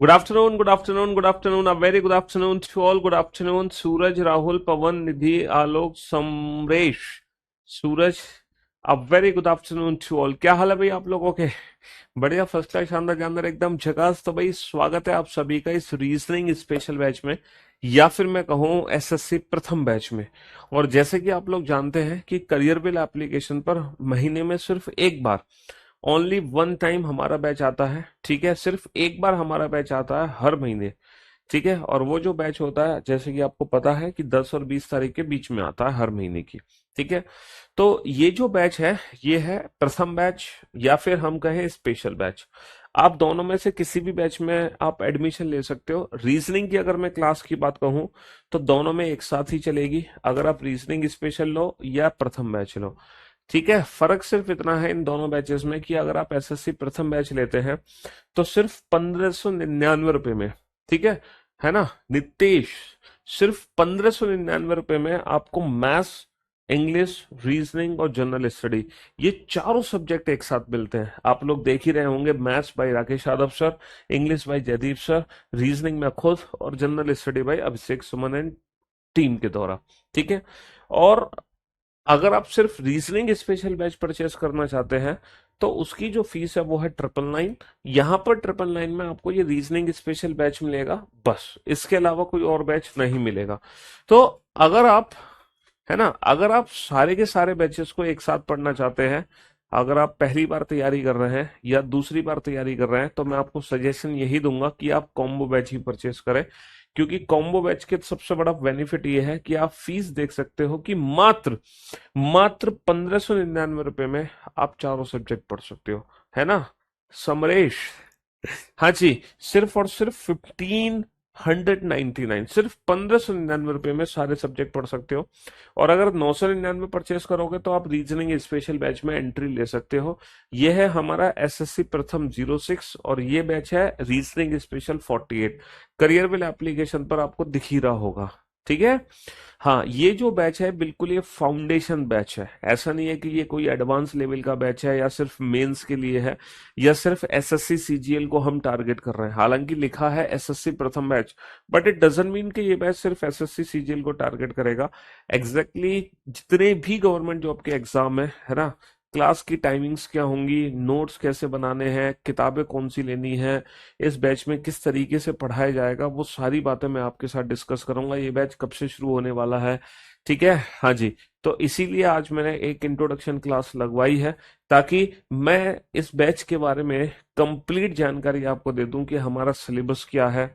Good afternoon, good afternoon, good afternoon, a very good afternoon to all. Good afternoon Suraj, Rahul, Pawan, Nidhi, Alok, Samresh, Suraj. A very good afternoon to all. क्या हाल है भाई आप लोगों के? बढ़िया, फर्स्ट क्लास, शानदार जानदार, एकदम झकास। तो भाई स्वागत है आप सभी का इस रीजनिंग स्पेशल बैच में, या फिर मैं कहूँ एसएससी प्रथम बैच में। और जैसे कि आप लोग जानते हैं कि करियर बिल एप्लीकेशन पर महीने में सिर्फ एक बार, ओनली वन टाइम हमारा बैच आता है। ठीक है, सिर्फ एक बार हमारा बैच आता है हर महीने। ठीक है, और वो जो बैच होता है जैसे कि आपको पता है कि 10 और 20 तारीख के बीच में आता है हर महीने की। ठीक है, तो ये जो बैच है ये है प्रथम बैच, या फिर हम कहें स्पेशल बैच। आप दोनों में से किसी भी बैच में आप एडमिशन ले सकते हो। रीजनिंग की अगर मैं क्लास की बात कहूं तो दोनों में एक साथ ही चलेगी, अगर आप रीजनिंग स्पेशल लो या प्रथम बैच लो। ठीक है, फर्क सिर्फ इतना है इन दोनों बैचेस में कि अगर आप एसएससी प्रथम बैच लेते हैं तो सिर्फ 1599 रुपए में। ठीक है ना नितेश? सिर्फ 1599 रुपए में आपको मैथ्स, इंग्लिश, रीजनिंग और जनरल स्टडी, ये चारों सब्जेक्ट एक साथ मिलते हैं। आप लोग देख ही रहे होंगे, maths by Rakesh Yadav sir, English by Jaydeep sir, reasoning में खुद, और general study by Abhishek Suman and team के द्वारा। ठीक है, और अगर आप सिर्फ रीजनिंग स्पेशल बैच परचेस करना चाहते हैं तो उसकी जो फीस है वो है 999। यहाँ पर 999 में आपको ये रीजनिंग स्पेशल बैच मिलेगा, बस इसके अलावा कोई और बैच नहीं मिलेगा। तो अगर आप, है ना, अगर आप सारे के सारे बैचेस को एक साथ पढ़ना चाहते हैं, अगर आप पहली बार तैयारी कर रहे हैं या दूसरी बार तैयारी कर रहे हैं, तो मैं आपको सजेशन यही दूंगा कि आप कॉम्बो बैच ही परचेस करें। क्योंकि कॉम्बो बैच के सबसे बड़ा बेनिफिट ये है कि आप फीस देख सकते हो कि मात्र मात्र 1599 रुपए में आप चारों सब्जेक्ट पढ़ सकते हो, है ना समरेश? हाँ जी, सिर्फ और सिर्फ 1599, सिर्फ 1599 रुपए में सारे सब्जेक्ट पढ़ सकते हो। और अगर 999 परचेस करोगे तो आप रीजनिंग स्पेशल बैच में एंट्री ले सकते हो। ये है हमारा एसएससी प्रथम 06 और ये बैच है reasoning special 48। Career bill application पर आपको दिख ही रहा होगा। ठीक है, हाँ, ये जो बैच है बिल्कुल ये फाउंडेशन बैच है। ऐसा नहीं है कि ये कोई एडवांस लेवल का बैच है या सिर्फ मेंस के लिए है या सिर्फ एसएससी सीजीएल को हम टारगेट कर रहे हैं। हालांकि लिखा है एसएससी प्रथम batch, but it doesn't mean कि ये बैच सिर्फ एसएससी सीजीएल को टारगेट करेगा। एग्जैक्टली जितने भी गवर्नमेंट जॉब के एग्जाम है ना, क्लास की टाइमिंग्स क्या होंगी, नोट्स कैसे बनाने हैं, किताबें कौन सी लेनी है, इस बैच में किस तरीके से पढ़ाया जाएगा, वो सारी बातें मैं आपके साथ डिस्कस करूंगा। ये बैच कब से शुरू होने वाला है, ठीक है? हाँ जी, तो इसीलिए आज मैंने एक इंट्रोडक्शन क्लास लगवाई है, ताकि मैं इस बैच के बारे में कंप्लीट जानकारी आपको दे दूं कि हमारा सिलेबस क्या है।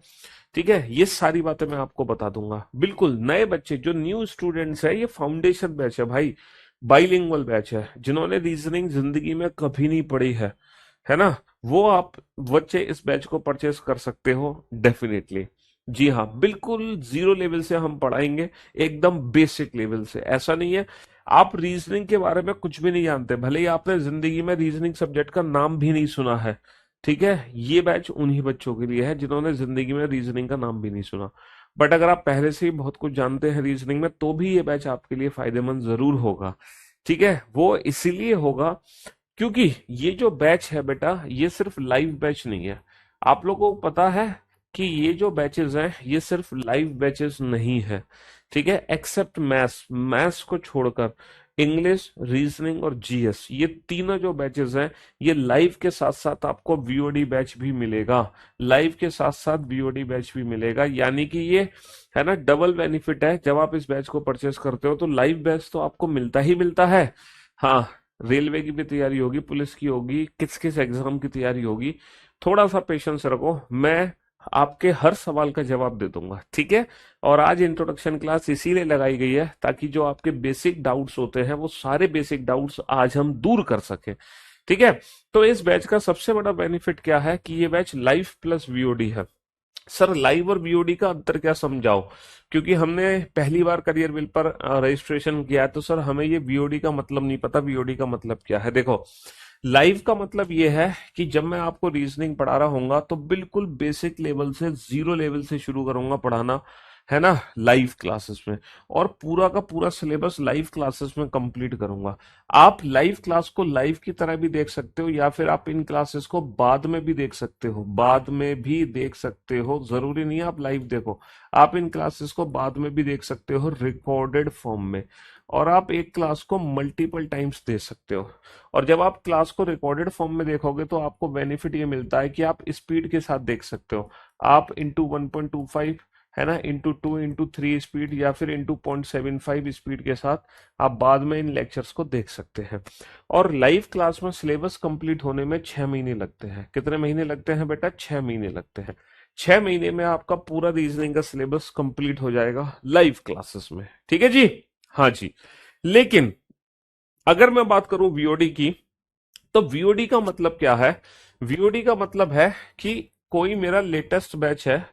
ठीक है, ये सारी बातें मैं आपको बता दूंगा। बिल्कुल नए बच्चे जो न्यू स्टूडेंट्स है, ये फाउंडेशन बैच है भाई, बाइलिंगुअल बैच है। जिन्होंने रीजनिंग जिंदगी में कभी नहीं पढ़ी है ना, वो आप बच्चे इस बैच को परचेस कर सकते हो डेफिनेटली। जी हाँ, बिल्कुल जीरो लेवल से हम पढ़ाएंगे, एकदम बेसिक लेवल से। ऐसा नहीं है आप रीजनिंग के बारे में कुछ भी नहीं जानते, भले ही आपने जिंदगी में रीजनिंग सब्जेक्ट का नाम भी नहीं सुना है। ठीक है, ये बैच उन्हीं बच्चों के लिए है जिन्होंने जिंदगी में रीजनिंग का नाम भी नहीं सुना। बट अगर आप पहले से ही बहुत कुछ जानते हैं रीजनिंग में, तो भी ये बैच आपके लिए फायदेमंद जरूर होगा। ठीक है, वो इसीलिए होगा क्योंकि ये जो बैच है बेटा, ये सिर्फ लाइव बैच नहीं है। आप लोगों को पता है कि ये जो बैचेस हैं ये सिर्फ लाइव बैचेस नहीं है। ठीक है, एक्सेप्ट मैथ्स, मैथ्स को छोड़कर इंग्लिश, रीजनिंग और जीएस, ये तीनों जो बैचेस हैं ये लाइव के साथ साथ आपको वीओडी बैच भी मिलेगा। लाइव के साथ साथ वीओडी बैच भी मिलेगा, यानी कि ये है ना डबल बेनिफिट है। जब आप इस बैच को परचेस करते हो तो लाइव बैच तो आपको मिलता ही मिलता है। हाँ, रेलवे की भी तैयारी होगी, पुलिस की होगी, किस किस एग्जाम की तैयारी होगी, थोड़ा सा पेशेंस रखो, मैं आपके हर सवाल का जवाब दे दूंगा। ठीक है, और आज इंट्रोडक्शन क्लास इसीलिए लगाई गई है ताकि जो आपके बेसिक डाउट्स होते हैं वो सारे बेसिक डाउट्स आज हम दूर कर सकें। ठीक है, तो इस बैच का सबसे बड़ा बेनिफिट क्या है कि ये बैच लाइव प्लस वीओडी है। सर लाइव और बीओडी का अंतर क्या समझाओ? क्योंकि हमने पहली बार करियर बिल पर रजिस्ट्रेशन किया है, तो सर हमें ये बीओडी का मतलब नहीं पता, बीओडी का मतलब क्या है। देखो, लाइव का मतलब ये है कि जब मैं आपको रीजनिंग पढ़ा रहा हूंगा तो बिल्कुल बेसिक लेवल से, जीरो लेवल से शुरू करूंगा पढ़ाना। है ना, लाइव क्लासेस में। और पूरा का पूरा सिलेबस लाइव क्लासेस में कंप्लीट करूंगा। आप लाइव क्लास को लाइव की तरह भी देख सकते हो, या फिर आप इन क्लासेस को बाद में भी देख सकते हो, बाद में भी देख सकते हो, जरूरी नहीं है आप लाइव देखो। आप इन क्लासेस को बाद में भी देख सकते हो रिकॉर्डेड फॉर्म में। और आप एक क्लास को मल्टीपल टाइम्स दे सकते हो। और जब आप क्लास को रिकॉर्डेड फॉर्म में देखोगे तो आपको बेनिफिट ये मिलता है कि आप स्पीड के साथ देख सकते हो। आप इंटू 1.25, है ना, इंटू 2 इंटू 3 स्पीड, या फिर इंटू 0.75 स्पीड के साथ आप बाद में इन लेक्चर्स को देख सकते हैं। और लाइव क्लास में सिलेबस कंप्लीट होने में 6 महीने लगते हैं। कितने महीने लगते हैं बेटा? 6 महीने लगते हैं। 6 महीने में आपका पूरा रीजनिंग का सिलेबस कंप्लीट हो जाएगा लाइव क्लासेस में। ठीक है जी? हाँ जी। लेकिन अगर मैं बात करूं वीओडी की, तो वीओडी का मतलब क्या है? वीओडी का मतलब है कि कोई मेरा लेटेस्ट बैच है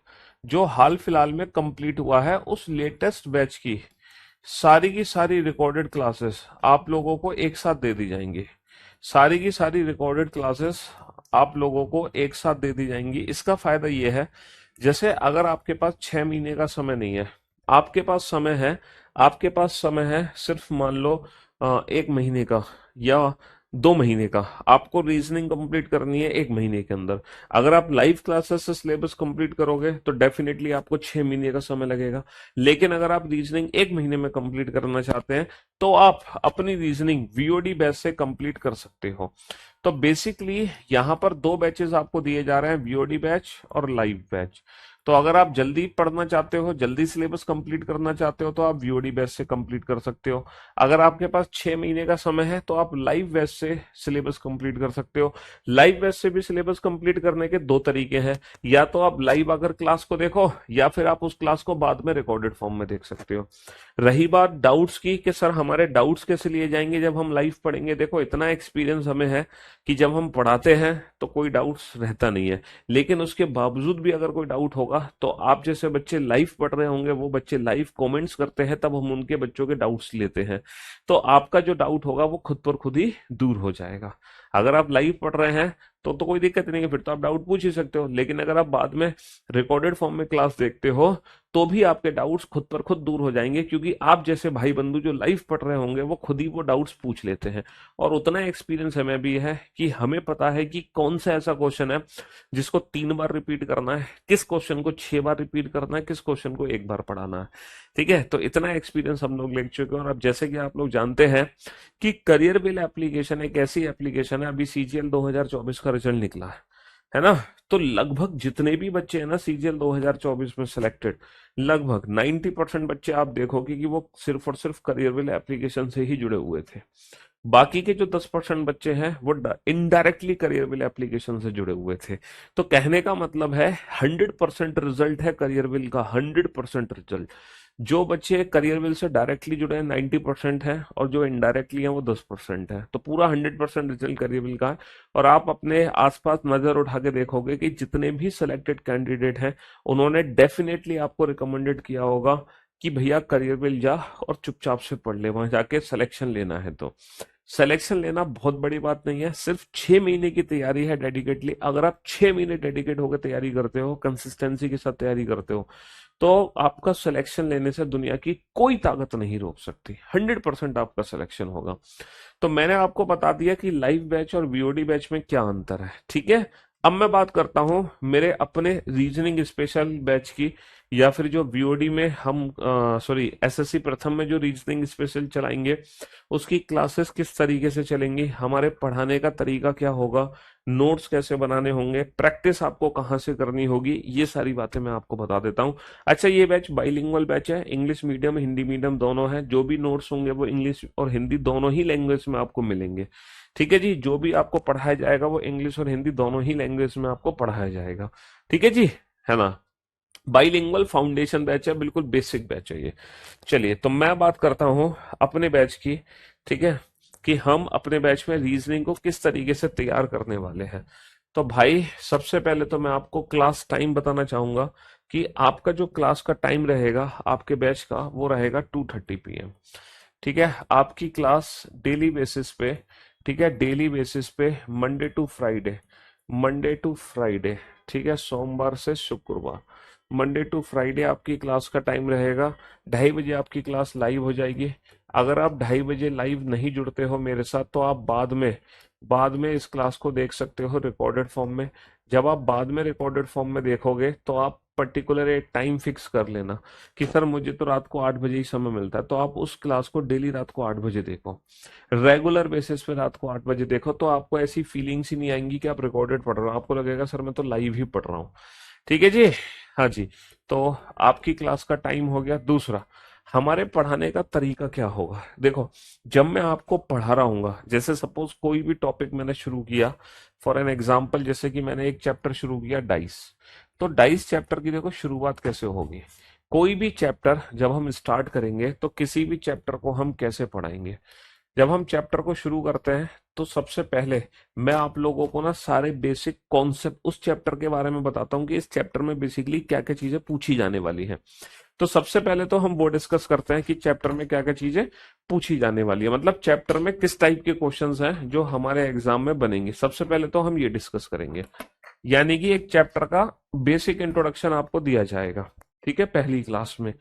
जो हाल फिलहाल में कंप्लीट हुआ है, उस लेटेस्ट बैच की सारी रिकॉर्डेड क्लासेस आप लोगों को एक साथ दे दी जाएंगी। सारी की सारी रिकॉर्डेड क्लासेस आप लोगों को एक साथ दे दी जाएंगी। इसका फायदा ये है, जैसे अगर आपके पास 6 महीने का समय नहीं है, आपके पास समय है, आपके पास समय है सिर्फ मान लो 1 महीने का या 2 महीने का, आपको रीजनिंग कंप्लीट करनी है 1 महीने के अंदर। अगर आप लाइव क्लासेस से सिलेबस कंप्लीट करोगे तो डेफिनेटली आपको 6 महीने का समय लगेगा। लेकिन अगर आप रीजनिंग 1 महीने में कंप्लीट करना चाहते हैं तो आप अपनी रीजनिंग वीओडी बैच से कंप्लीट कर सकते हो। तो बेसिकली यहाँ पर दो बैचेस आपको दिए जा रहे हैं, वीओडी बैच और लाइव बैच। तो अगर आप जल्दी पढ़ना चाहते हो, जल्दी सिलेबस कंप्लीट करना चाहते हो, तो आप वीओडी बैच से कंप्लीट कर सकते हो। अगर आपके पास 6 महीने का समय है तो आप लाइव बैच से सिलेबस कंप्लीट कर सकते हो। लाइव बैच से भी सिलेबस कंप्लीट करने के दो तरीके हैं, या तो आप लाइव आकर क्लास को देखो, या फिर आप उस क्लास को बाद में रिकॉर्डेड फॉर्म में देख सकते हो। रही बात डाउट्स की कि सर हमारे डाउट्स कैसे लिए जाएंगे जब हम लाइव पढ़ेंगे, देखो इतना एक्सपीरियंस हमें है कि जब हम पढ़ाते हैं तो कोई डाउट्स रहता नहीं है। लेकिन उसके बावजूद भी अगर कोई डाउट होगा तो आप जैसे बच्चे लाइव पढ़ रहे होंगे, वो बच्चे लाइव कमेंट्स करते हैं, तब हम उनके बच्चों के डाउट्स लेते हैं। तो आपका जो डाउट होगा वो खुद पर खुद ही दूर हो जाएगा। अगर आप लाइव पढ़ रहे हैं तो कोई दिक्कत नहीं है, फिर तो आप डाउट पूछ ही सकते हो। लेकिन अगर आप बाद में रिकॉर्डेड फॉर्म में क्लास देखते हो तो भी आपके डाउट्स खुद पर खुद दूर हो जाएंगे, क्योंकि आप जैसे भाई बंधु जो लाइव पढ़ रहे होंगे वो खुद ही वो डाउट्स पूछ लेते हैं। और उतना एक्सपीरियंस हमें भी है कि हमें पता है कि कौन सा ऐसा क्वेश्चन है जिसको 3 बार रिपीट करना है, किस क्वेश्चन को 6 बार रिपीट करना है, किस क्वेश्चन को 1 बार पढ़ाना है। ठीक है, तो इतना एक्सपीरियंस हम लोग ले चुके हैं। और अब जैसे कि आप लोग जानते हैं कि करियर बिल एप्लीकेशन एक ऐसी एप्लीकेशन है, अभी सीजीएल 2024 का रिजल्ट निकला है ना। तो लगभग जितने भी बच्चे हैं ना सीजीएल 2024 में सिलेक्टेड, लगभग 90% बच्चे आप देखोगे कि वो सिर्फ और सिर्फ करियर बिल एप्लीकेशन से ही जुड़े हुए थे। बाकी के जो 10% बच्चे हैं वो इनडायरेक्टली करियर बिल एप्लीकेशन से जुड़े हुए थे। तो कहने का मतलब है 100% रिजल्ट है करियर बिल का, 100% रिजल्ट। जो बच्चे करियर बिल से डायरेक्टली जुड़े हैं 90% है, और जो इनडायरेक्टली हैं वो 10% है। तो पूरा 100% रिजल्ट करियर बिल का है। और आप अपने आसपास नजर उठा के देखोगे कि जितने भी सिलेक्टेड कैंडिडेट हैं उन्होंने डेफिनेटली आपको रिकमेंडेड किया होगा कि भैया करियर बिल जा और चुपचाप से पढ़ ले, वहां जाके सिलेक्शन लेना है। तो सिलेक्शन लेना बहुत बड़ी बात नहीं है, सिर्फ 6 महीने की तैयारी है डेडिकेटली। अगर आप 6 महीने डेडिकेट होकर तैयारी करते हो, कंसिस्टेंसी के साथ तैयारी करते हो, तो आपका सिलेक्शन लेने से दुनिया की कोई ताकत नहीं रोक सकती। 100% आपका सिलेक्शन होगा। तो मैंने आपको बता दिया कि लाइव बैच और वीओडी बैच में क्या अंतर है। ठीक है, अब मैं बात करता हूं मेरे अपने रीजनिंग स्पेशल बैच की, या फिर जो वीओडी में हम सॉरी एसएससी प्रथम में जो रीजनिंग स्पेशल चलाएंगे उसकी क्लासेस किस तरीके से चलेंगी, हमारे पढ़ाने का तरीका क्या होगा, नोट्स कैसे बनाने होंगे, प्रैक्टिस आपको कहाँ से करनी होगी, ये सारी बातें मैं आपको बता देता हूँ। अच्छा, ये बैच बाइलिंगुअल बैच है, इंग्लिश मीडियम हिंदी मीडियम दोनों है। जो भी नोट्स होंगे वो इंग्लिश और हिंदी दोनों ही लैंग्वेज में आपको मिलेंगे। ठीक है जी, जो भी आपको पढ़ाया जाएगा वो इंग्लिश और हिंदी दोनों ही लैंग्वेज में आपको पढ़ाया जाएगा। ठीक है जी, है ना। बाइलिंगुअल फाउंडेशन बैच है, बिल्कुल बेसिक बैच है ये। चलिए, तो मैं बात करता हूँ अपने बैच की। ठीक है, कि हम अपने बैच में रीजनिंग को किस तरीके से तैयार करने वाले हैं। तो भाई सबसे पहले तो मैं आपको क्लास टाइम बताना चाहूंगा कि आपका जो क्लास का टाइम रहेगा आपके बैच का वो रहेगा 2:30 PM। ठीक है, आपकी क्लास डेली बेसिस पे, ठीक है, डेली बेसिस पे Monday to Friday, Monday to Friday, ठीक है, सोमवार से शुक्रवार, मंडे टू फ्राइडे आपकी क्लास का टाइम रहेगा, 2:30 बजे आपकी क्लास लाइव हो जाएगी। अगर आप 2:30 बजे लाइव नहीं जुड़ते हो मेरे साथ तो आप बाद में इस क्लास को देख सकते हो रिकॉर्डेड फॉर्म में। जब आप बाद में रिकॉर्डेड फॉर्म में देखोगे तो आप पर्टिकुलर एक टाइम फिक्स कर लेना कि सर मुझे तो रात को 8 बजे ही समय मिलता है, तो आप उस क्लास को डेली रात को 8 बजे देखो, रेगुलर बेसिस पे रात को 8 बजे देखो। तो आपको ऐसी फीलिंग्स ही नहीं आएंगी कि आप रिकॉर्डेड पढ़ रहे हो, आपको लगेगा सर मैं तो लाइव ही पढ़ रहा हूँ। ठीक है जी। हाँ जी। तो आपकी क्लास का टाइम हो गया। दूसरा, हमारे पढ़ाने का तरीका क्या होगा। देखो, जब मैं आपको पढ़ा रहा हूँ, जैसे सपोज कोई भी टॉपिक मैंने शुरू किया, फॉर एन एग्जाम्पल जैसे कि मैंने एक चैप्टर शुरू किया डाइस, तो डाइस चैप्टर की देखो शुरुआत कैसे होगी। कोई भी चैप्टर जब हम स्टार्ट करेंगे तो किसी भी चैप्टर को हम कैसे पढ़ाएंगे। जब हम चैप्टर को शुरू करते हैं तो सबसे पहले मैं आप लोगों को ना सारे बेसिक कॉन्सेप्ट उस चैप्टर के बारे में बताता हूँ कि इस चैप्टर में बेसिकली क्या क्या चीजें पूछी जाने वाली है। तो सबसे पहले तो हम वो डिस्कस करते हैं कि चैप्टर में क्या क्या चीजें पूछी जाने वाली है, मतलब चैप्टर में किस टाइप के क्वेश्चंस हैं जो हमारे एग्जाम में बनेंगे। सबसे पहले तो हम ये डिस्कस करेंगे, यानी कि एक चैप्टर का बेसिक इंट्रोडक्शन आपको दिया जाएगा, ठीक है, पहली क्लास में।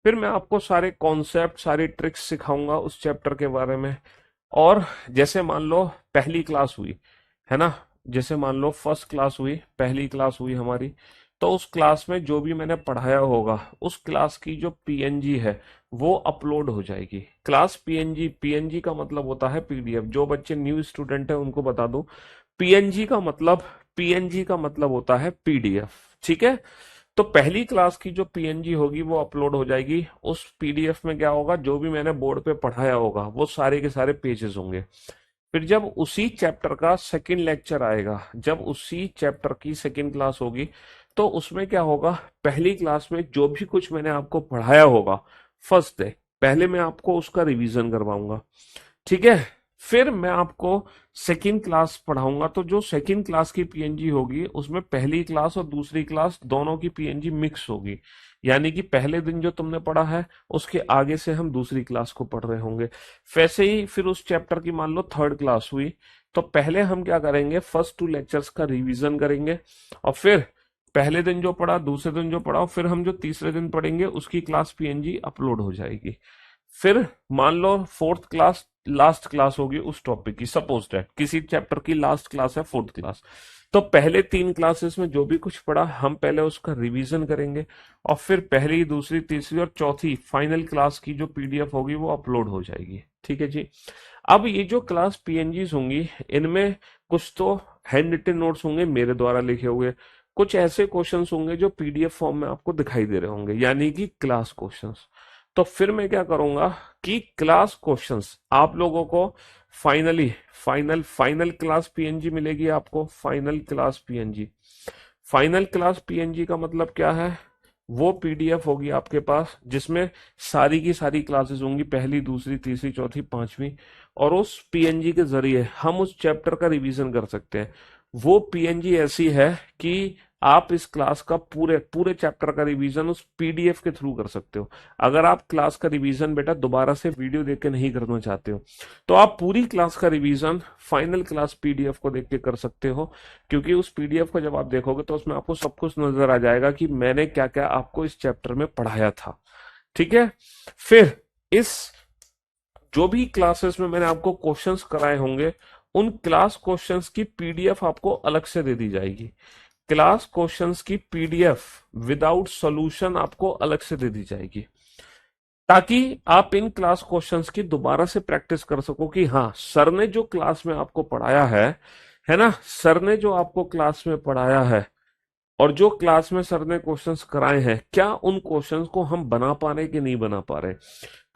फिर मैं आपको सारे कॉन्सेप्ट सारी ट्रिक्स सिखाऊंगा उस चैप्टर के बारे में। और जैसे मान लो पहली क्लास हुई है ना, जैसे मान लो फर्स्ट क्लास हुई, पहली क्लास हुई हमारी, तो उस क्लास में जो भी मैंने पढ़ाया होगा उस क्लास की जो पीएनजी है वो अपलोड हो जाएगी। क्लास पीएनजी, पीएनजी का मतलब होता है पीडीएफ। जो बच्चे न्यू स्टूडेंट है उनको बता दूं, पीएनजी का मतलब, पीएनजी का मतलब होता है पीडीएफ। ठीक है। तो पहली क्लास की जो पीएनजी होगी वो अपलोड हो जाएगी। उस पीडीएफ में क्या होगा, जो भी मैंने बोर्ड पे पढ़ाया होगा वो सारे के सारे पेजेस होंगे। फिर जब उसी चैप्टर का सेकंड लेक्चर आएगा, जब उसी चैप्टर की सेकंड क्लास होगी, तो उसमें क्या होगा, पहली क्लास में जो भी कुछ मैंने आपको पढ़ाया होगा फर्स्ट डे, पहले मैं आपको उसका रिवीजन करवाऊंगा। ठीक है। फिर मैं आपको सेकंड क्लास पढ़ाऊंगा, तो जो सेकंड क्लास की पीएनजी होगी उसमें पहली क्लास और दूसरी क्लास दोनों की पीएनजी मिक्स होगी। यानी कि पहले दिन जो तुमने पढ़ा है उसके आगे से हम दूसरी क्लास को पढ़ रहे होंगे। वैसे ही फिर उस चैप्टर की मान लो थर्ड क्लास हुई, तो पहले हम क्या करेंगे, फर्स्ट 2 लेक्चर्स का रिवीजन करेंगे, और फिर पहले दिन जो पढ़ा, दूसरे दिन जो पढ़ा, और फिर हम जो तीसरे दिन पढ़ेंगे उसकी क्लास पीएनजी अपलोड हो जाएगी। फिर मान लो फोर्थ क्लास लास्ट क्लास होगी उस टॉपिक की, सपोज दैट किसी चैप्टर की लास्ट क्लास है फोर्थ क्लास, तो पहले 3 क्लासेस में जो भी कुछ पढ़ा हम पहले उसका रिवीजन करेंगे, और फिर पहली दूसरी तीसरी और चौथी फाइनल क्लास की जो पीडीएफ होगी वो अपलोड हो जाएगी। ठीक है जी। अब ये जो क्लास पीएनजीज होंगी इनमें कुछ तो हैंड रिटन नोट्स होंगे मेरे द्वारा लिखे हुए, कुछ ऐसे क्वेश्चंस होंगे जो पीडीएफ फॉर्म में आपको दिखाई दे रहे होंगे, यानी कि क्लास क्वेश्चंस। तो फिर मैं क्या करूंगा कि क्लास क्वेश्चंस आप लोगों को finally final final class PNG मिलेगी आपको, final class PNG. Final class PNG का मतलब क्या है, वो पीडीएफ होगी आपके पास जिसमें सारी की सारी क्लासेस होंगी, पहली दूसरी तीसरी चौथी पांचवी, और उस पीएनजी के जरिए हम उस चैप्टर का रिवीजन कर सकते हैं। वो पीएनजी ऐसी है कि आप इस क्लास का पूरे पूरे चैप्टर का रिवीजन उस पीडीएफ के थ्रू कर सकते हो। अगर आप क्लास का रिवीजन बेटा दोबारा से वीडियो देख के नहीं करना चाहते हो तो आप पूरी क्लास का रिवीजन फाइनल क्लास पीडीएफ को देख के कर सकते हो, क्योंकि उस पीडीएफ को जब आप देखोगे तो उसमें आपको सब कुछ नजर आ जाएगा कि मैंने क्या क्या आपको इस चैप्टर में पढ़ाया था। ठीक है। फिर इस जो भी क्लासेस में मैंने आपको क्वेश्चंस कराए होंगे उन क्लास क्वेश्चंस की पीडीएफ आपको अलग से दे दी जाएगी। क्लास क्वेश्चंस की पीडीएफ विदाउट सॉल्यूशन आपको अलग से दे दी जाएगी, ताकि आप इन क्लास क्वेश्चंस की दोबारा से प्रैक्टिस कर सको कि हाँ सर ने जो क्लास में आपको पढ़ाया है ना, सर ने जो आपको क्लास में पढ़ाया है और जो क्लास में सर ने क्वेश्चंस कराए हैं, क्या उन क्वेश्चंस को हम बना पा रहे कि नहीं बना पा रहे।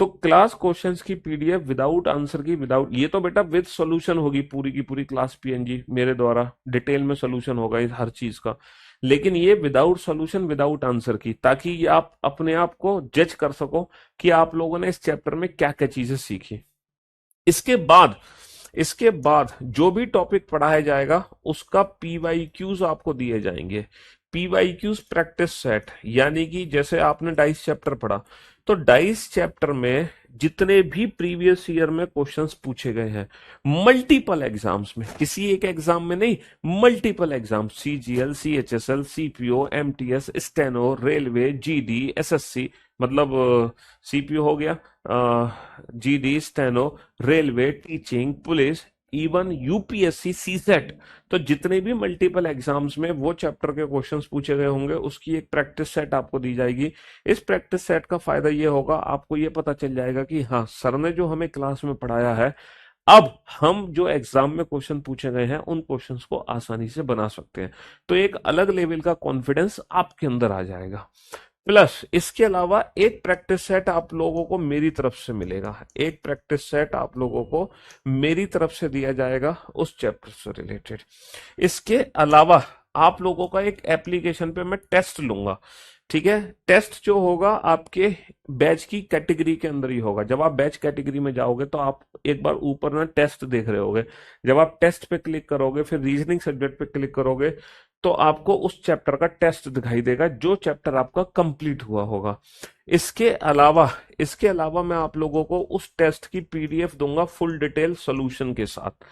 तो क्लास क्वेश्चंस की पीडीएफ विदाउट आंसर की, विदाउट ये तो बेटा विद सॉल्यूशन होगी, पूरी की पूरी क्लास पीएनजी मेरे द्वारा डिटेल में सॉल्यूशन होगा इस हर चीज का, लेकिन ये विदाउट सॉल्यूशन विदाउट आंसर की, ताकि ये आप अपने आप को जज कर सको कि आप लोगों ने इस चैप्टर में क्या क्या चीजें सीखी। इसके बाद जो भी टॉपिक पढ़ाया जाएगा उसका पीवाईक्यूज आपको दिए जाएंगे। पीवाईक्यूज प्रैक्टिस सेट, यानी कि जैसे आपने डाइस चैप्टर पढ़ा, तो डाइस चैप्टर में जितने भी प्रीवियस ईयर में क्वेश्चंस पूछे गए हैं मल्टीपल एग्जाम्स में, किसी एक एग्जाम में नहीं, multiple exam, CGL, CHSL, CPO, MTS, steno, railway, GD, SSC, मतलब सीपीओ हो गया, GD, steno, railway, teaching, police, even UPSC, CSAT, तो जितने भी मल्टीपल एग्जाम्स में वो चैप्टर के क्वेश्चंस पूछे गए होंगे उसकी एक प्रैक्टिस सेट आपको दी जाएगी। इस प्रैक्टिस सेट का फायदा ये होगा, आपको ये पता चल जाएगा कि हाँ, सर ने जो हमें क्लास में पढ़ाया है, अब हम जो एग्जाम में क्वेश्चन पूछे गए हैं उन क्वेश्चंस को आसानी से बना सकते हैं। तो एक अलग लेवल का कॉन्फिडेंस आपके अंदर आ जाएगा। प्लस इसके अलावा एक प्रैक्टिस सेट आप लोगों को मेरी तरफ से मिलेगा, एक प्रैक्टिस सेट आप लोगों को मेरी तरफ से दिया जाएगा उस चैप्टर से रिलेटेड। इसके अलावा आप लोगों का एक एप्लीकेशन पे मैं टेस्ट लूंगा, ठीक है। टेस्ट जो होगा आपके बैच की कैटेगरी के अंदर ही होगा। जब आप बैच कैटेगरी में जाओगे तो आप एक बार ऊपर ना टेस्ट देख रहे होगे, जब आप टेस्ट पे क्लिक करोगे, फिर रीजनिंग सब्जेक्ट पे क्लिक करोगे, तो आपको उस चैप्टर का टेस्ट दिखाई देगा जो चैप्टर आपका कंप्लीट हुआ होगा। इसके अलावा मैं आप लोगों को उस टेस्ट की पीडीएफ दूंगा फुल डिटेल सॉल्यूशन के साथ।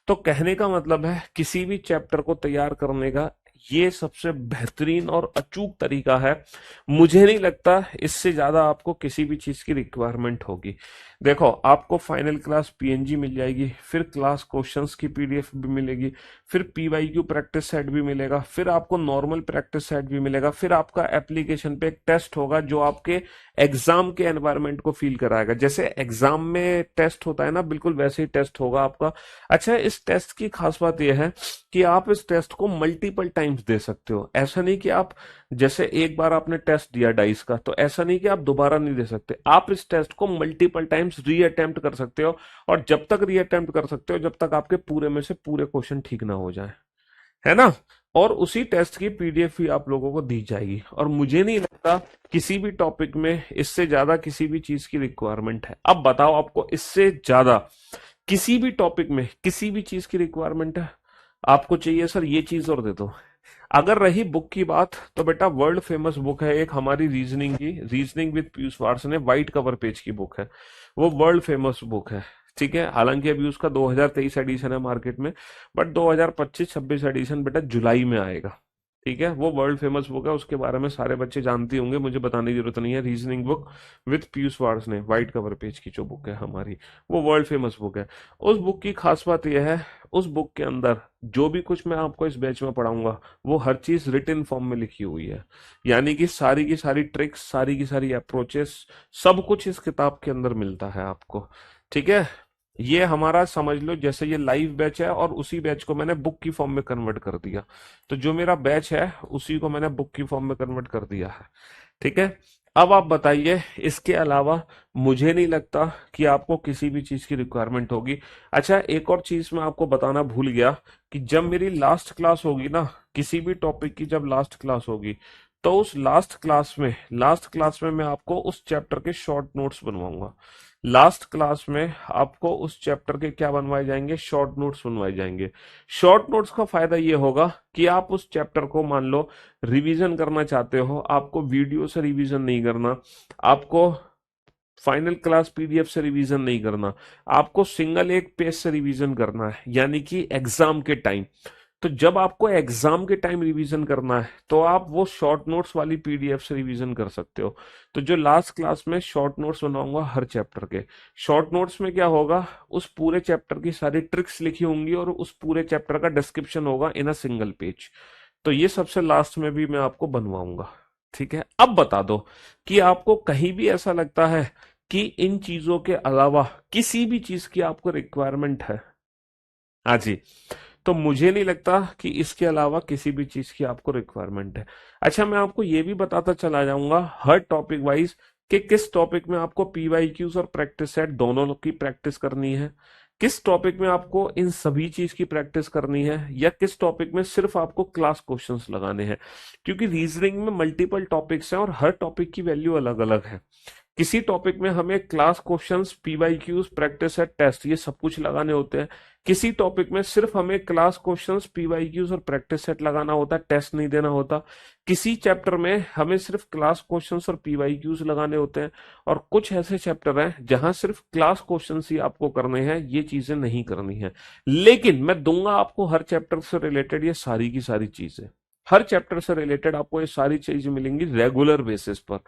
तो कहने का मतलब है किसी भी चैप्टर को तैयार करने का ये सबसे बेहतरीन और अचूक तरीका है। मुझे नहीं लगता इससे ज्यादा आपको किसी भी चीज की रिक्वायरमेंट होगी। देखो, आपको फाइनल क्लास पीएनजी मिल जाएगी, फिर क्लास क्वेश्चंस की पीडीएफ भी मिलेगी, फिर पीवाईक्यू प्रैक्टिस सेट भी मिलेगा, फिर आपको नॉर्मल प्रैक्टिस सेट भी मिलेगा, फिर आपका एप्लीकेशन पे एक टेस्ट होगा जो आपके एग्जाम के एनवायरनमेंट को फील कराएगा। जैसे एग्जाम में टेस्ट होता है ना, बिल्कुल वैसे ही टेस्ट होगा आपका। अच्छा, इस टेस्ट की खास बात यह है कि आप इस टेस्ट को मल्टीपल टाइम्स दे सकते हो। ऐसा नहीं कि आप, जैसे एक बार आपने टेस्ट दिया डाइस का, तो ऐसा नहीं कि आप दोबारा नहीं दे सकते। आप इस टेस्ट को मल्टीपल टाइम्स री अटेम्प्ट कर सकते हो, और जब तक री अटेम्प्ट कर सकते हो जब तक आपके पूरे में से पूरे क्वेश्चन ठीक ना हो जाए, है ना। और उसी टेस्ट की पीडीएफ भी आप लोगों को दी जाएगी। और मुझे नहीं लगता किसी भी टॉपिक में इससे ज्यादा किसी भी चीज की रिक्वायरमेंट है। अब बताओ, आपको इससे ज्यादा किसी भी टॉपिक में किसी भी चीज की रिक्वायरमेंट है? आपको चाहिए सर ये चीज और दे दो। अगर रही बुक की बात, तो बेटा वर्ल्ड फेमस बुक है एक हमारी रीजनिंग की, reasoning with Piyush Varshney, white cover page की बुक है, वो वर्ल्ड फेमस बुक है, ठीक है। हालांकि अभी उसका 2023 एडिशन है मार्केट में, बट 2025-26 एडिशन बेटा जुलाई में आएगा, ठीक है। वो वर्ल्ड फेमस बुक है, उसके बारे में सारे बच्चे जानते होंगे, मुझे बताने की जरूरत नहीं है। Reasoning book with Piyush Varshney, white cover page की जो बुक है हमारी, वो वर्ल्ड फेमस बुक है। उस बुक की खास बात यह है, उस बुक के अंदर जो भी कुछ मैं आपको इस बैच में पढ़ाऊंगा वो हर चीज रिटन फॉर्म में लिखी हुई है, यानी कि सारी की सारी ट्रिक्स, सारी की सारी अप्रोचेस, सब कुछ इस किताब के अंदर मिलता है आपको, ठीक है। ये हमारा समझ लो जैसे ये लाइव बैच है, और उसी बैच को मैंने बुक की फॉर्म में कन्वर्ट कर दिया। तो जो मेरा बैच है उसी को मैंने बुक की फॉर्म में कन्वर्ट कर दिया है, ठीक है। अब आप बताइए, इसके अलावा मुझे नहीं लगता कि आपको किसी भी चीज की रिक्वायरमेंट होगी। अच्छा, एक और चीज मैं आपको बताना भूल गया कि जब मेरी लास्ट क्लास होगी ना, किसी भी टॉपिक की जब लास्ट क्लास होगी, तो उस लास्ट क्लास में मैं आपको उस चैप्टर के शॉर्ट नोट्स बनवाऊंगा। लास्ट क्लास में आपको उस चैप्टर के क्या बनवाए जाएंगे? शॉर्ट नोट्स बनवाए जाएंगे। शॉर्ट नोट्स का फायदा ये होगा कि आप उस चैप्टर को मान लो रिवीजन करना चाहते हो, आपको वीडियो से रिवीजन नहीं करना, आपको फाइनल क्लास पीडीएफ से रिवीजन नहीं करना, आपको सिंगल एक पेज से रिवीजन करना है, यानी कि एग्जाम के टाइम। तो जब आपको एग्जाम के टाइम रिवीजन करना है तो आप वो शॉर्ट नोट्स वाली पीडीएफ से रिवीजन कर सकते हो। तो जो लास्ट क्लास में शॉर्ट नोट्स बनाऊंगा हर चैप्टर के, शॉर्ट नोट्स में क्या होगा, उस पूरे चैप्टर की सारी ट्रिक्स लिखी होंगी और उस पूरे चैप्टर का डिस्क्रिप्शन होगा इन अ सिंगल पेज। तो ये सबसे लास्ट में भी मैं आपको बनवाऊंगा, ठीक है। अब बता दो कि आपको कहीं भी ऐसा लगता है कि इन चीजों के अलावा किसी भी चीज की आपको रिक्वायरमेंट है? हाँ जी। तो मुझे नहीं लगता कि इसके अलावा किसी भी चीज की आपको रिक्वायरमेंट है। अच्छा, मैं आपको ये भी बताता चला जाऊंगा हर टॉपिक वाइज कि किस टॉपिक में आपको पीवाईक्यूज और प्रैक्टिस सेट दोनों की प्रैक्टिस करनी है, किस टॉपिक में आपको इन सभी चीज की प्रैक्टिस करनी है, या किस टॉपिक में सिर्फ आपको क्लास क्वेश्चंस लगाने हैं। क्योंकि रीजनिंग में मल्टीपल टॉपिक्स हैं और हर टॉपिक की वैल्यू अलग अलग है। किसी टॉपिक में हमें class questions, PYQs, practice set, test ये सब कुछ लगाने होते हैं। किसी टॉपिक में सिर्फ हमें क्लास क्वेश्चंस, पीवाईक्यूज और प्रैक्टिस सेट लगाना होता है, टेस्ट नहीं देना होता। किसी चैप्टर में हमें सिर्फ क्लास क्वेश्चंस और पीवाईक्यूज लगाने होते हैं, और कुछ ऐसे चैप्टर हैं जहां सिर्फ क्लास क्वेश्चंस ही आपको करने हैं, ये चीजें नहीं करनी है। लेकिन मैं दूंगा आपको हर चैप्टर से रिलेटेड ये सारी की सारी चीजें। हर चैप्टर से रिलेटेड आपको ये सारी चीजें मिलेंगी रेगुलर बेसिस पर।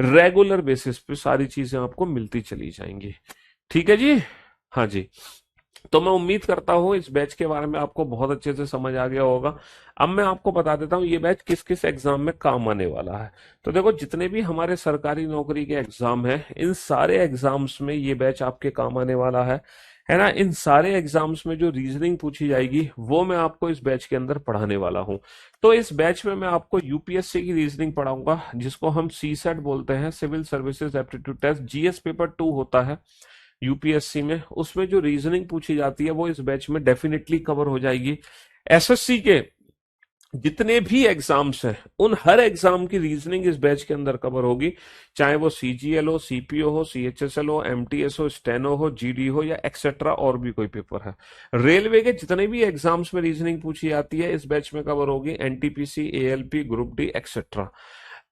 रेगुलर बेसिस पे सारी चीजें आपको मिलती चली जाएंगी। ठीक है जी। हाँ जी। तो मैं उम्मीद करता हूँ इस बैच के बारे में आपको बहुत अच्छे से समझ आ गया होगा। अब मैं आपको बता देता हूँ ये बैच किस किस एग्जाम में काम आने वाला है। तो देखो, जितने भी हमारे सरकारी नौकरी के एग्जाम हैं, इन सारे एग्जाम्स में ये बैच आपके काम आने वाला है ना। इन सारे एग्जाम्स में जो रीजनिंग पूछी जाएगी वो मैं आपको इस बैच के अंदर पढ़ाने वाला हूँ। तो इस बैच में मैं आपको यूपीएससी की रीजनिंग पढ़ाऊंगा, जिसको हम सी सेट बोलते हैं, civil services aptitude test. GS paper 2 होता है यूपीएससी में, उसमें जो रीजनिंग पूछी जाती है वो इस बैच में डेफिनेटली कवर हो जाएगी। एसएससी के जितने भी एग्जाम्स हैं, उन हर एग्जाम की रीजनिंग इस बैच के अंदर कवर होगी, चाहे वो सीजीएल हो, सीपीओ हो, सीएचएसएल हो, एमटीएस हो, स्टेनो हो, जीडी हो, या एक्सेट्रा और भी कोई पेपर है। रेलवे के जितने भी एग्जाम्स में रीजनिंग पूछी जाती है इस बैच में कवर होगी, NTPC, ALP, group D, etcetera.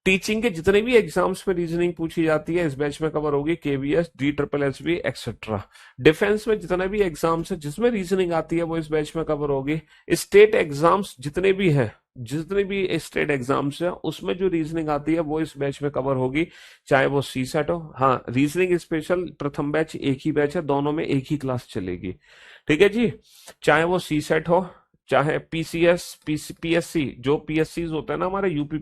Teaching के जितने भी एग्जाम्स में रीजनिंग पूछी जाती है इस बैच में कवर होगी, KVS, D triple S B, etcetera. Defence में जितने भी एग्जाम्स है जिसमें रीजनिंग आती है वो इस बैच में कवर होगी। स्टेट एग्जाम्स जितने भी हैं, जितने भी स्टेट एग्जाम्स है उसमें जो रीजनिंग आती है वो इस बैच में कवर होगी, चाहे वो सी सेट हो। हाँ, रीजनिंग स्पेशल प्रथम बैच एक ही बैच है, दोनों में एक ही क्लास चलेगी। ठीक है जी। चाहे वो सी सेट हो, चाहे पीसीएस, पीएससी, जो पीएससी होता है ना हमारे, यूपी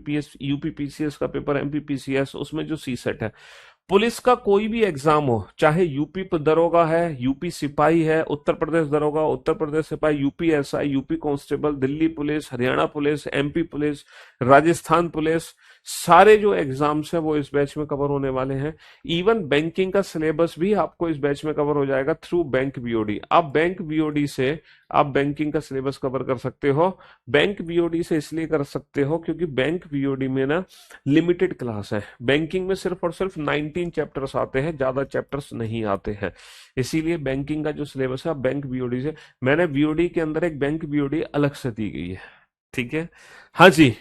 पीसीएस का पेपर, एमपी पीसीएस, उसमें जो सी सेट है। पुलिस का कोई भी एग्जाम हो, चाहे यूपी दरोगा है, यूपी सिपाही है, उत्तर प्रदेश दरोगा, उत्तर प्रदेश सिपाही, UP SI, UP constable, Delhi police, Haryana police, MP police, Rajasthan police, सारे जो एग्जाम्स हैं वो इस बैच में कवर होने वाले हैं। इवन बैंकिंग का सिलेबस भी आपको इस बैच में कवर हो जाएगा थ्रू बैंक बीओडी। आप बैंकिंग का सिलेबस कवर कर सकते हो। बैंक बीओडी से इसलिए कर सकते हो क्योंकि बैंक बीओडी में ना लिमिटेड क्लास है। बैंकिंग में सिर्फ और सिर्फ 19 चैप्टर्स आते हैं, ज्यादा चैप्टर्स नहीं आते हैं। इसीलिए बैंकिंग का जो सिलेबस है बैंक बीओडी से, मैंने बीओडी के अंदर एक बैंक बीओडी अलग से दी गई है। ठीक है। हाँ जी।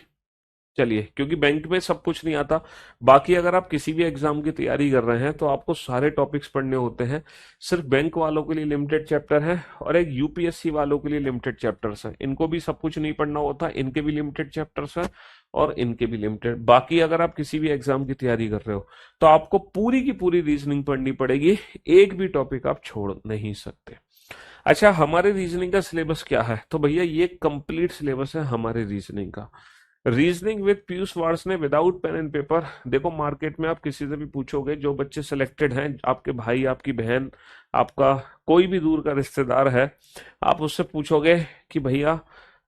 चलिए, क्योंकि बैंक में सब कुछ नहीं आता। बाकी अगर आप किसी भी एग्जाम की तैयारी कर रहे हैं तो आपको सारे टॉपिक्स पढ़ने होते हैं। सिर्फ बैंक वालों के लिए लिमिटेड चैप्टर है, और एक यूपीएससी वालों के लिए लिमिटेड चैप्टर्स हैं। इनको भी सब कुछ नहीं पढ़ना होता, इनके भी लिमिटेड चैप्टर्स हैं और इनके भी लिमिटेड। बाकी अगर आप किसी भी एग्जाम की तैयारी कर रहे हो तो आपको पूरी की पूरी रीजनिंग पढ़नी पड़ेगी, एक भी टॉपिक आप छोड़ नहीं सकते। अच्छा, हमारे रीजनिंग का सिलेबस क्या है? तो भैया ये कंप्लीट सिलेबस है हमारे रीजनिंग का। रीजनिंग विद पीयूष वार्स ने विदाउट पेन एंड पेपर। देखो, मार्केट में आप किसी से भी पूछोगे, जो बच्चे सिलेक्टेड हैं, आपके भाई, आपकी बहन, आपका कोई भी दूर का रिश्तेदार है, आप उससे पूछोगे कि भैया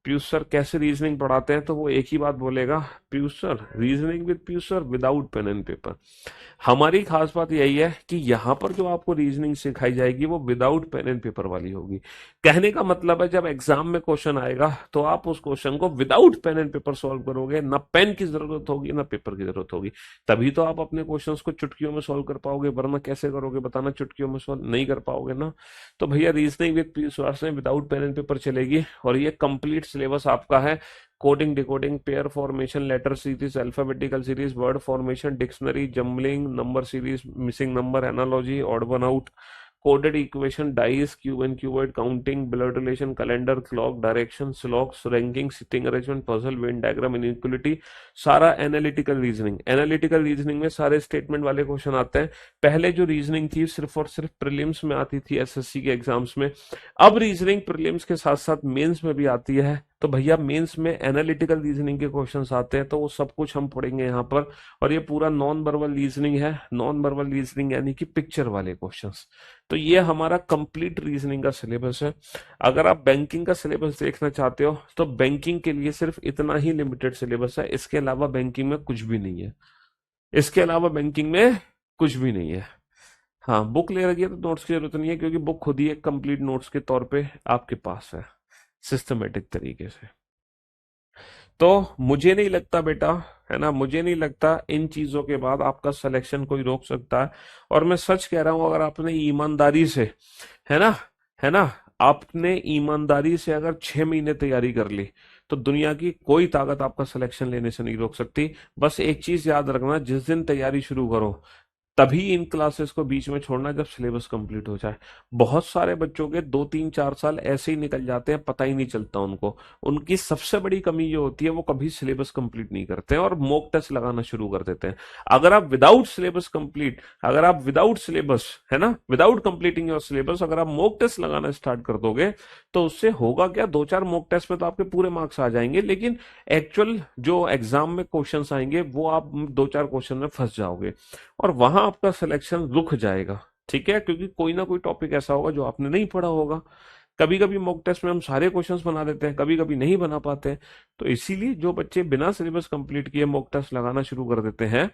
पीयूष सर कैसे रीजनिंग पढ़ाते हैं, तो वो एक ही बात बोलेगा, Piyush sir, reasoning with Piyush sir without pen and paper. हमारी खास बात यही है कि यहाँ पर जो आपको रीजनिंग सिखाई जाएगी वो विदाउट पेन एंड पेपर वाली होगी। कहने का मतलब है, जब एग्जाम में क्वेश्चन आएगा तो आप उस क्वेश्चन को without pen and paper solve करोगे, ना पेन की जरूरत होगी ना पेपर की जरूरत होगी। तभी तो आप अपने क्वेश्चंस को चुटकियों में सॉल्व कर पाओगे, वरना कैसे करोगे बताना, चुटकियों में सॉल्व नहीं कर पाओगे ना। तो भैया रीजनिंग विद पीयूष में विदाउट पेन एंड पेपर चलेगी, और ये कंप्लीट सिलेबस आपका है। Coding, decoding, pair formation, letter series, alphabetical series, word formation, dictionary, jumbling, number series, missing number, analogy, odd one out, coded equation, dice, cube and cuboid, counting, blood relation, calendar, clock, direction, slots, ranking, sitting arrangement, puzzle, Venn diagram, inequality, सारा analytical reasoning. Analytical reasoning में सारे statement वाले question आते हैं। पहले जो reasoning थी सिर्फ और सिर्फ प्रीलिम्स में आती थी, एसएससी के एग्जाम्स में। अब रीजनिंग प्रीलिम्स के साथ साथ मेंस में भी आती है। तो भैया मेंस में एनालिटिकल रीजनिंग के क्वेश्चंस आते हैं, तो वो सब कुछ हम पढ़ेंगे यहाँ पर। और ये पूरा नॉन वर्बल रीजनिंग है। नॉन वर्बल रीजनिंग यानी कि पिक्चर वाले क्वेश्चंस। तो ये हमारा कंप्लीट रीजनिंग का सिलेबस है। अगर आप बैंकिंग का सिलेबस देखना चाहते हो तो बैंकिंग के लिए सिर्फ इतना ही लिमिटेड सिलेबस है, इसके अलावा बैंकिंग में कुछ भी नहीं है। इसके अलावा बैंकिंग में कुछ भी नहीं है। हाँ, बुक ले रखी है तो नोट्स की जरूरत नहीं है, क्योंकि बुक खुद ही एक कंप्लीट नोट्स के तौर पे आपके पास है, सिस्टमेटिक तरीके से। तो मुझे नहीं लगता बेटा, है ना, मुझे नहीं लगता इन चीजों के बाद आपका सिलेक्शन कोई रोक सकता है। और मैं सच कह रहा हूं, अगर आपने ईमानदारी से, है ना, है ना, आपने ईमानदारी से अगर 6 महीने तैयारी कर ली, तो दुनिया की कोई ताकत आपका सिलेक्शन लेने से नहीं रोक सकती। बस एक चीज याद रखना, जिस दिन तैयारी शुरू करो तभी इन क्लासेस को बीच में छोड़ना जब सिलेबस कंप्लीट हो जाए। बहुत सारे बच्चों के 2 3 4 साल ऐसे ही निकल जाते हैं, पता ही नहीं चलता उनको। उनकी सबसे बड़ी कमी ये होती है, वो कभी सिलेबस कंप्लीट नहीं करते हैं और मॉक टेस्ट लगाना शुरू कर देते हैं। अगर आप विदाउट सिलेबस कंप्लीट, अगर आप विदाउट सिलेबस, है ना, विदाउट कंप्लीटिंग योर सिलेबस अगर आप मॉक टेस्ट लगाना स्टार्ट कर दोगे, तो उससे होगा क्या, 2 4 मॉक टेस्ट में तो आपके पूरे मार्क्स आ जाएंगे, लेकिन एक्चुअल जो एग्जाम में क्वेश्चंस आएंगे वो आप 2 4 क्वेश्चन में फंस जाओगे और वहां आपका सिलेक्शन रुक जाएगा। ठीक है, क्योंकि कोई ना कोई टॉपिक ऐसा होगा जो आपने नहीं पढ़ा होगा। कभी कभी मॉक टेस्ट में हम सारे क्वेश्चंस बना देते हैं, कभी कभी नहीं बना पाते हैं। तो इसीलिए जो बच्चे बिना सिलेबस कंप्लीट किए मॉक टेस्ट लगाना शुरू कर देते हैं,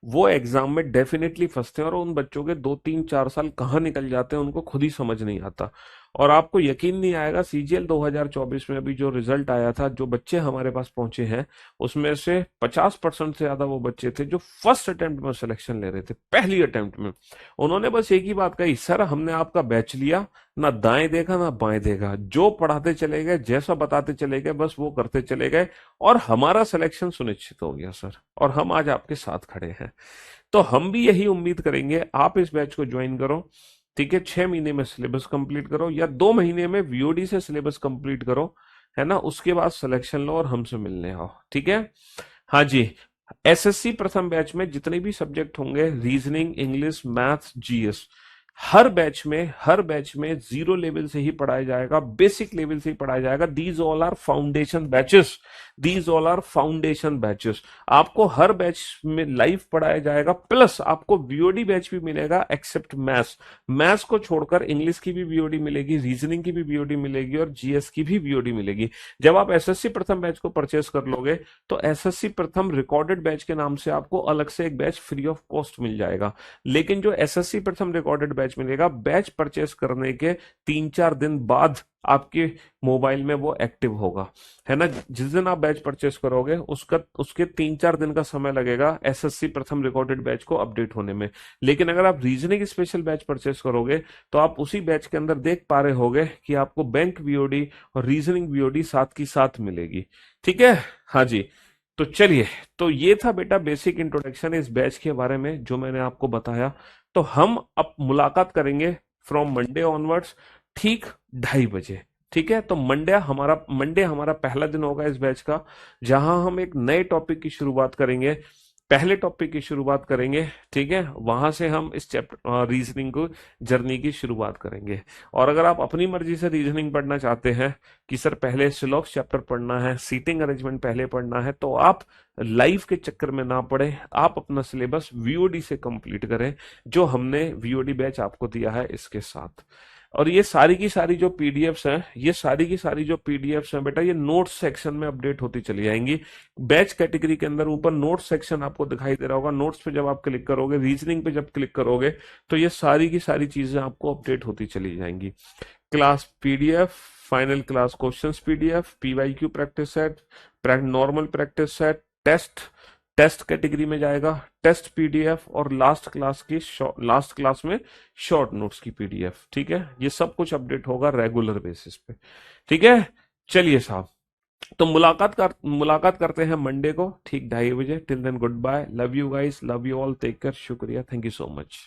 वो एग्जाम में डेफिनेटली फंसते हैं और उन बच्चों के 2 3 4 साल कहाँ निकल जाते हैं उनको खुद ही समझ नहीं आता। और आपको यकीन नहीं आएगा, सीजीएल 2024 में अभी जो रिजल्ट आया था, जो बच्चे हमारे पास पहुंचे हैं, उसमें से 50% से ज्यादा वो बच्चे थे जो फर्स्ट अटेम्प्ट में सिलेक्शन ले रहे थे, पहली अटेम्प्ट में। उन्होंने बस एक ही बात कही, सर हमने आपका बैच लिया, ना दाएं देखा ना बाएं देखा, जो पढ़ाते चले गए, जैसा बताते चले गए, बस वो करते चले गए, और हमारा सिलेक्शन सुनिश्चित हो गया सर, और हम आज आपके साथ खड़े हैं। तो हम भी यही उम्मीद करेंगे, आप इस बैच को ज्वाइन करो। ठीक है, 6 महीने में सिलेबस कंप्लीट करो या 2 महीने में वीओडी से सिलेबस कंप्लीट करो, है ना, उसके बाद सिलेक्शन लो और हमसे मिलने आओ। ठीक है, हाँ जी। एसएससी प्रथम बैच में जितने भी सब्जेक्ट होंगे, रीजनिंग, इंग्लिश, मैथ्स, जीएस, हर बैच में जीरो लेवल से ही पढ़ाया जाएगा, बेसिक लेवल से ही पढ़ाया जाएगा। These all are foundation batches, these all are foundation batches. आपको हर बैच में लाइव पढ़ाया जाएगा, प्लस आपको वीओडी बैच भी मिलेगा, एक्सेप्ट मैथ्स। मैथ्स को छोड़कर इंग्लिश की भी वीओडी मिलेगी, रीजनिंग की भी वीओडी मिलेगी और जीएस की भी वीओडी मिलेगी। जब आप एसएससी प्रथम बैच को परचेस कर लोगे, तो एसएससी प्रथम रिकॉर्डेड बैच के नाम से आपको अलग से एक बैच फ्री ऑफ कॉस्ट मिल जाएगा। लेकिन जो एसएससी प्रथम रिकॉर्डेड बैच मिलेगा, बैच परचेस करने के 3 4 दिन बाद आपके मोबाइल में वो एक्टिव होगा, है ना। जिस दिन आप बैच परचेस करोगे, उसका उसके 3 4 दिन का समय लगेगा एसएससी प्रथम रिकॉर्डेड बैच को अपडेट होने में। लेकिन अगर आप रीजनिंग स्पेशल बैच परचेस करोगे, तो आप उसी बैच के अंदर देख पा रहे होगे कि आपको बैंक वीओडी और रीजनिंग वीओडी साथ की साथ मिलेगी। ठीक है, हाँ जी। तो चलिए, तो ये था बेटा बेसिक इंट्रोडक्शन इस बैच के बारे में जो मैंने आपको बताया। तो हम अब मुलाकात करेंगे फ्रॉम मंडे ऑनवर्ड्स, ठीक 2:30 बजे। ठीक है, तो मंडे हमारा पहला दिन होगा इस बैच का, जहां हम एक नए टॉपिक की शुरुआत करेंगे, पहले टॉपिक की शुरुआत करेंगे। ठीक है, वहां से हम इस चैप्टर रीजनिंग को जर्नी की शुरुआत करेंगे। और अगर आप अपनी मर्जी से रीजनिंग पढ़ना चाहते हैं कि सर पहले सिलॉक्स चैप्टर पढ़ना है, सीटिंग अरेंजमेंट पहले पढ़ना है, तो आप लाइव के चक्कर में ना पड़े, आप अपना सिलेबस वीओडी से कंप्लीट करें, जो हमने वीओडी बैच आपको दिया है इसके साथ। और ये सारी की सारी जो पीडीएफ्स हैं, ये सारी की सारी जो पीडीएफ्स हैं बेटा, ये नोट्स सेक्शन में अपडेट होती चली जाएंगी। बैच कैटेगरी के अंदर ऊपर नोट्स सेक्शन आपको दिखाई दे रहा होगा, नोट्स पे जब आप क्लिक करोगे, रीजनिंग पे जब क्लिक करोगे, तो ये सारी की सारी चीजें आपको अपडेट होती चली जाएंगी। Class PDF, final class questions PDF, PYQ practice set, normal practice set, test, test category में जाएगा, टेस्ट पीडीएफ, और लास्ट क्लास में शॉर्ट नोट्स की पीडीएफ। ठीक है, ये सब कुछ अपडेट होगा रेगुलर बेसिस पे। ठीक है, चलिए साहब, तो मुलाकात करते हैं मंडे को ठीक 2:30 बजे। Till then goodbye, love you guys, love you all, take care, शुक्रिया, थैंक यू सो मच।